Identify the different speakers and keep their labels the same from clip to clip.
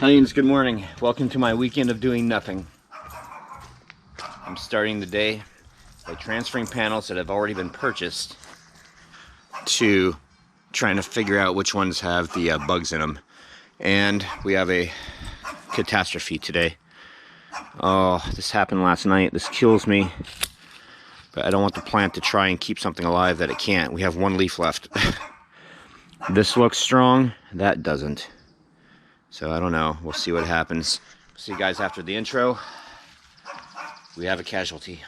Speaker 1: Hellions, good morning. Welcome to my weekend of doing nothing. I'm starting the day by transferring panels that have already been purchased to trying to figure out which ones have the bugs in them. And we have a catastrophe today. Oh, this happened last night. This kills me. But I don't want the plant to try and keep something alive that it can't. We have one leaf left. This looks strong, that doesn't. So I don't know, we'll see what happens. See you guys after the intro. We have a casualty.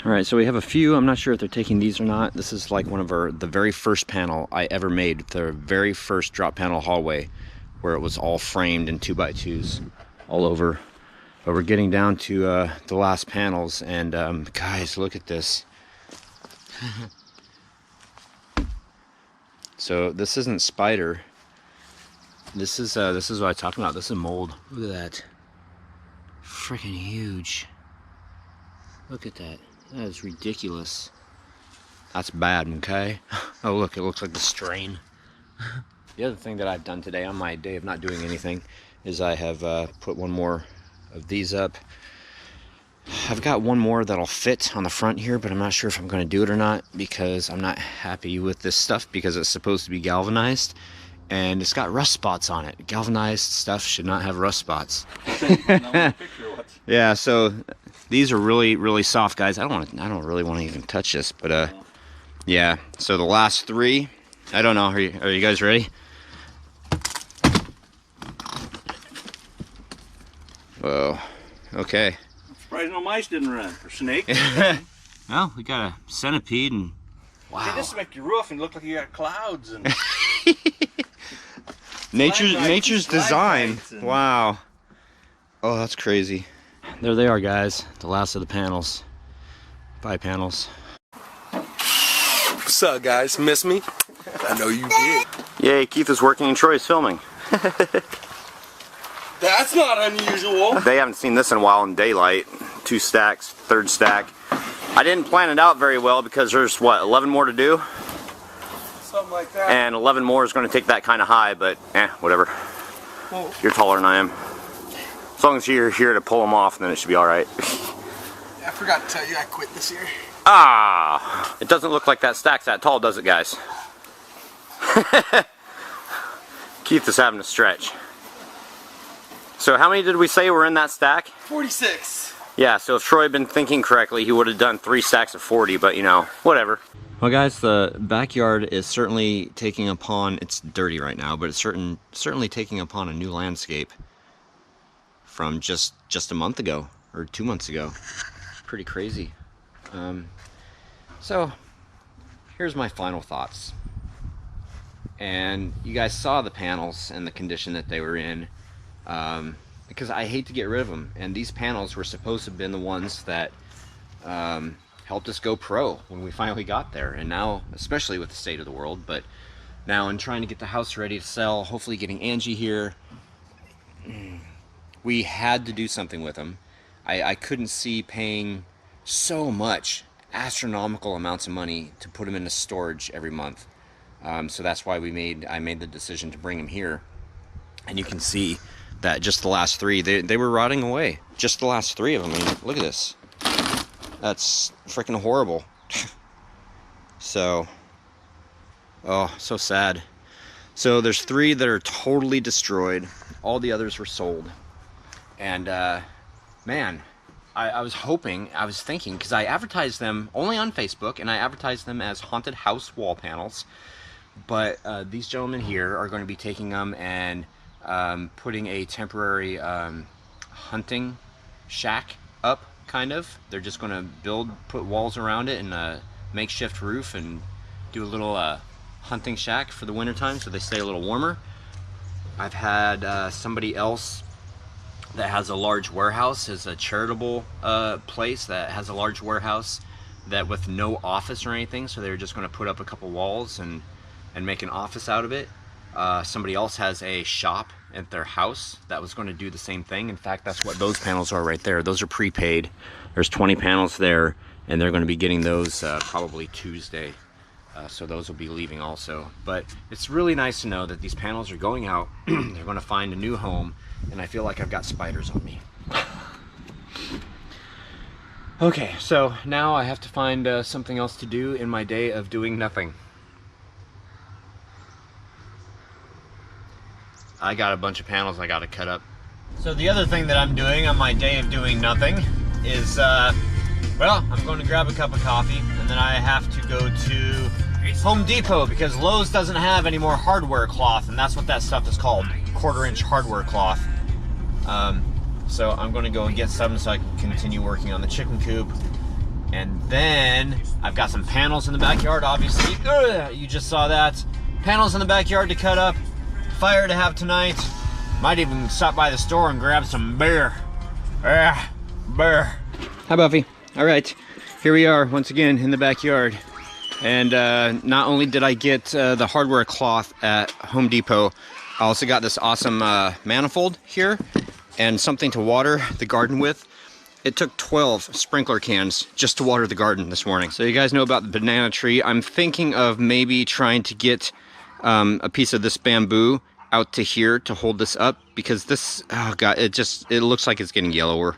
Speaker 1: Alright, so we have a few. I'm not sure if they're taking these or not. This is like one of the very first panel I ever made. The very first drop panel hallway where it was all framed in 2x2s all over. But we're getting down to the last panels, and guys, look at this. So this isn't spider. This is what I'm talking about. This is mold. Look at that. Freaking huge. Look at that. That is ridiculous. That's bad, okay? Oh look, it looks like the strain. The other thing that I've done today on my day of not doing anything is I have put one more of these up. I've got one more that'll fit on the front here, but I'm not sure if I'm going to do it or not because I'm not happy with this stuff because it's supposed to be galvanized and it's got rust spots on it. Galvanized stuff should not have rust spots. Yeah, so these are really soft, guys. I don't really want to even touch this, but yeah. So the last three, I don't know. Are you guys ready? Whoa. Okay.
Speaker 2: Surprised no mice didn't run, or snake.
Speaker 1: Well, we got a centipede and wow.
Speaker 2: See, this make your roof and look like you got clouds and
Speaker 1: nature's design. And... Wow. Oh, that's crazy. There they are, guys. The last of the panels. 5 panels.
Speaker 3: What's up, guys? Miss me? I know you did.
Speaker 1: Yay, Keith is working and Troy's filming.
Speaker 3: That's not unusual.
Speaker 1: They haven't seen this in a while in daylight. 2 stacks, 3rd stack. I didn't plan it out very well because there's, what, 11 more to do?
Speaker 3: Something like that.
Speaker 1: And 11 more is going to take that kind of high, but whatever.
Speaker 3: Whoa.
Speaker 1: You're taller than I am. As long as you're here to pull them off, then it should be alright.
Speaker 3: I forgot to tell you I quit this year.
Speaker 1: Ah! It doesn't look like that stack's that tall, does it, guys? Keith is having a stretch. So how many did we say were in that stack?
Speaker 3: 46.
Speaker 1: Yeah, so if Troy had been thinking correctly, he would have done 3 stacks of 40, but you know, whatever. Well guys, the backyard is certainly taking upon, it's dirty right now, but it's certainly taking upon a new landscape from just a month ago, or 2 months ago. Pretty crazy. So, here's my final thoughts. And you guys saw the panels and the condition that they were in. Because I hate to get rid of them, and these panels were supposed to have been the ones that helped us go pro when we finally got there. And now, especially with the state of the world, but now in trying to get the house ready to sell, hopefully getting Angie here, we had to do something with them. I couldn't see paying so much astronomical amounts of money to put them into storage every month. So that's why I made the decision to bring them here. And you can see that just the last 3, they were rotting away. Just the last 3 of them. I mean, look at this. That's freaking horrible. So, oh, so sad. So there's 3 that are totally destroyed. All the others were sold. And man, I was thinking, because I advertised them only on Facebook, and I advertised them as haunted house wall panels. But these gentlemen here are going to be taking them and putting a temporary hunting shack up, kind of. They're just going to put walls around it and a makeshift roof and do a little hunting shack for the wintertime so they stay a little warmer. I've had somebody else that has a large warehouse, is a charitable place that has a large warehouse that with no office or anything, so they're just going to put up a couple walls and make an office out of it. Somebody else has a shop at their house that was going to do the same thing. In fact, that's what those panels are right there. Those are prepaid. There's 20 panels there, and they're going to be getting those probably Tuesday. So those will be leaving also. But it's really nice to know that these panels are going out. They're going to find a new home, and I feel like I've got spiders on me. Okay, so now I have to find something else to do in my day of doing nothing. I got a bunch of panels I got to cut up. So the other thing that I'm doing on my day of doing nothing is, well, I'm going to grab a cup of coffee, and then I have to go to Home Depot because Lowe's doesn't have any more hardware cloth, and that's what that stuff is called, 1/4-inch hardware cloth. So I'm going to go and get some so I can continue working on the chicken coop. And then I've got some panels in the backyard, obviously. You just saw that. Panels in the backyard to cut up, fire to have tonight. Might even stop by the store and grab some beer. Beer. Hi, Buffy. All right, here we are once again in the backyard. And not only did I get the hardware cloth at Home Depot, I also got this awesome manifold here and something to water the garden with. It took 12 sprinkler cans just to water the garden this morning. So you guys know about the banana tree. I'm thinking of maybe trying to get a piece of this bamboo out to here to hold this up, because this, oh god, it looks like it's getting yellower.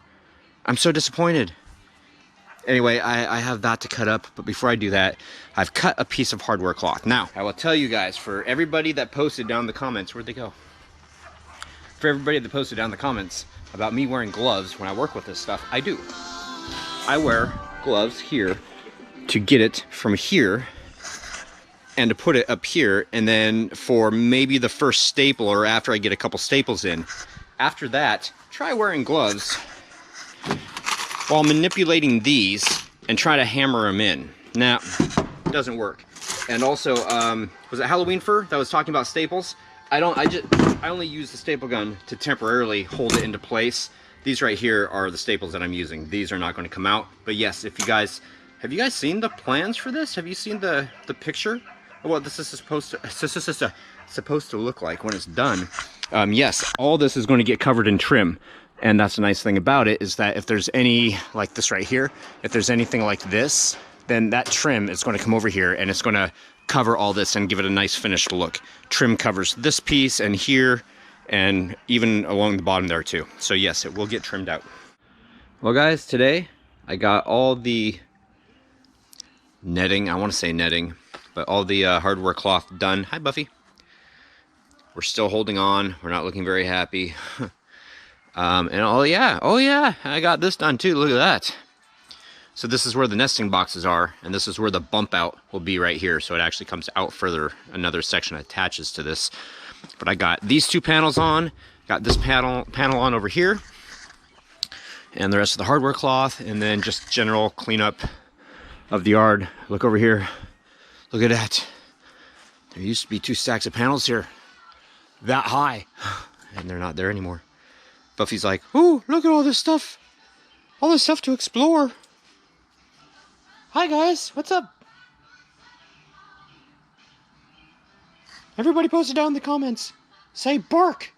Speaker 1: I'm so disappointed. Anyway, I have that to cut up, but before I do that, I've cut a piece of hardware cloth. Now, I will tell you guys, for everybody that posted down in the comments, where'd they go? For everybody that posted down in the comments about me wearing gloves when I work with this stuff, I do. I wear gloves here to get it from here and to put it up here, and then for maybe the first staple or after I get a couple staples in. After that, try wearing gloves while manipulating these and try to hammer them in. Now, it doesn't work. And also, was it Halloween Fur that was talking about staples? I only use the staple gun to temporarily hold it into place. These right here are the staples that I'm using. These are not going to come out. But yes, if you guys, have you guys seen the plans for this? Have you seen the picture of what this is supposed to look like when it's done? Yes, all this is going to get covered in trim. And that's the nice thing about it, is that if there's any, like this right here, if there's anything like this, then that trim is going to come over here and it's going to cover all this and give it a nice finished look. Trim covers this piece and here and even along the bottom there too. So yes, it will get trimmed out. Well guys, today I got all the netting, I want to say netting, but all the hardware cloth done. Hi Buffy. We're still holding on. We're not looking very happy. And oh yeah, I got this done too. Look at that. So this is where the nesting boxes are, and this is where the bump out will be right here. So it actually comes out further. Another section attaches to this. But I got these two panels on, got this panel on over here, and the rest of the hardware cloth, and then just general cleanup of the yard. Look over here. Look at that. There used to be 2 stacks of panels here, that high, and they're not there anymore. Buffy's like, ooh, look at all this stuff to explore. Hi guys, what's up? Everybody post it down in the comments. Say bark.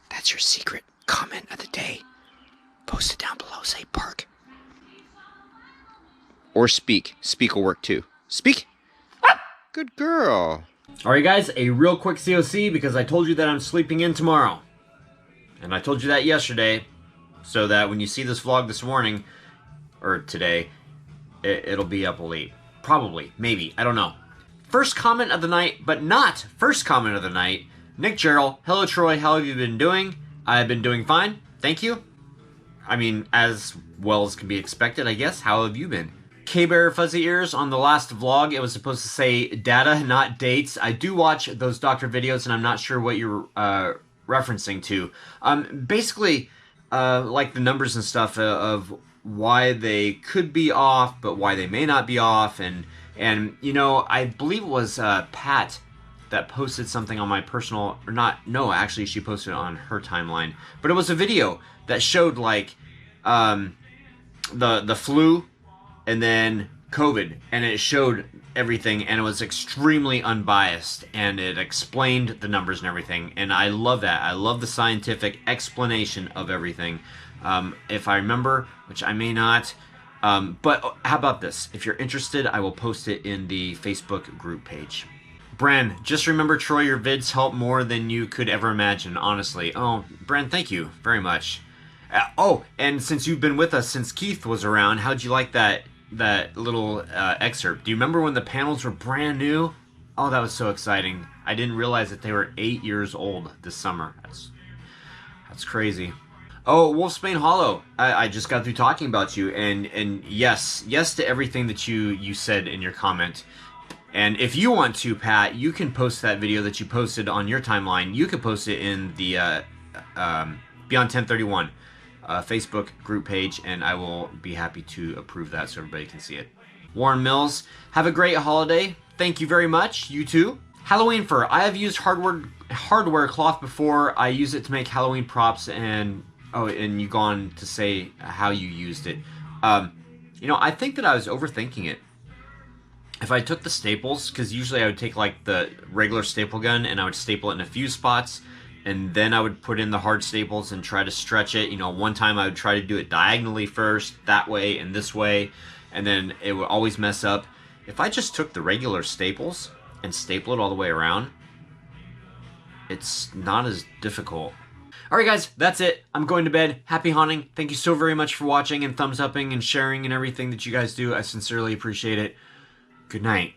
Speaker 1: That's your secret comment of the day. Post it down below, say bark. Or speak. Speak will work too. Speak. Ah, good girl. Alright guys, a real quick COC because I told you that I'm sleeping in tomorrow. And I told you that yesterday, so that when you see this vlog this morning, or today, it'll be up late. Probably, maybe, I don't know. First comment of the night, but not first comment of the night. Nick Gerald, hello Troy, how have you been doing? I've been doing fine, thank you. I mean, as well as can be expected, I guess. How have you been? K-Bear Fuzzy Ears, on the last vlog, it was supposed to say data, not dates. I do watch those doctor videos, and I'm not sure what you're referencing to. Basically, like the numbers and stuff of why they could be off, but why they may not be off, and you know, I believe it was Pat that posted something on my personal, or not, no, actually she posted it on her timeline, but it was a video that showed like the flu and then COVID, and it showed everything, and it was extremely unbiased, and it explained the numbers and everything, and I love that. I love the scientific explanation of everything. If I remember, which I may not, But how about this? If you're interested, I will post it in the Facebook group page. Bran, just remember, Troy, your vids help more than you could ever imagine, honestly. Oh, Bran, thank you very much. Oh, and since you've been with us since Keith was around, how'd you like that little excerpt? Do you remember when the panels were brand new? Oh, that was so exciting. I didn't realize that they were 8 years old this summer. That's crazy. Oh, Wolfsbane Hollow. I just got through talking about you, and yes to everything that you said in your comment. And if you want to, Pat, you can post that video that you posted on your timeline. You can post it in the Beyond 1031 Facebook group page, and I will be happy to approve that so everybody can see it. Warren Mills, have a great holiday. Thank you very much. You too. Halloween fur. I have used hardware cloth before. I use it to make Halloween props, and you go on to say how you used it. I think that I was overthinking it. If I took the staples, because usually I would take like the regular staple gun and I would staple it in a few spots, and then I would put in the hard staples and try to stretch it. One time I would try to do it diagonally first, that way and this way, and then it would always mess up. If I just took the regular staples and staple it all the way around, it's not as difficult. Alright guys, that's it. I'm going to bed. Happy haunting. Thank you so very much for watching and thumbs upping and sharing and everything that you guys do. I sincerely appreciate it. Good night.